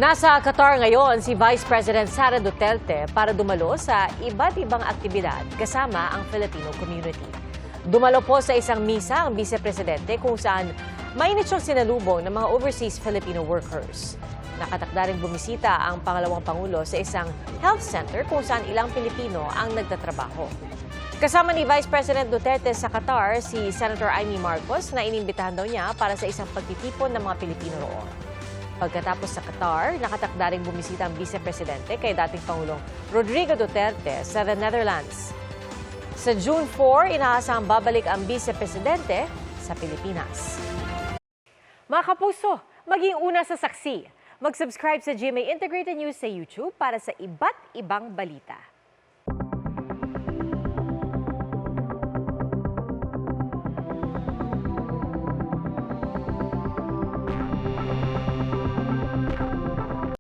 Nasa Qatar ngayon si Vice President Sara Duterte para dumalo sa iba't ibang aktibidad kasama ang Filipino community. Dumalo po sa isang misa ang Vice Presidente kung saan mainit siyang sinalubong ng mga overseas Filipino workers. Nakatakda ring bumisita ang pangalawang Pangulo sa isang health center kung saan ilang Pilipino ang nagtatrabaho. Kasama ni Vice President Duterte sa Qatar si Senator Amy Marcos na inimbitahan daw niya para sa isang pagtitipon ng mga Pilipino roon. Pagkatapos sa Qatar, nakatakda ring bumisita ang Vice Presidente kay dating Pangulong Rodrigo Duterte sa the Netherlands. Sa June 4, inaasahang babalik ang Vice Presidente sa Pilipinas. Mga kapuso, maging una sa saksi. Mag-subscribe sa GMA Integrated News sa YouTube para sa iba't ibang balita.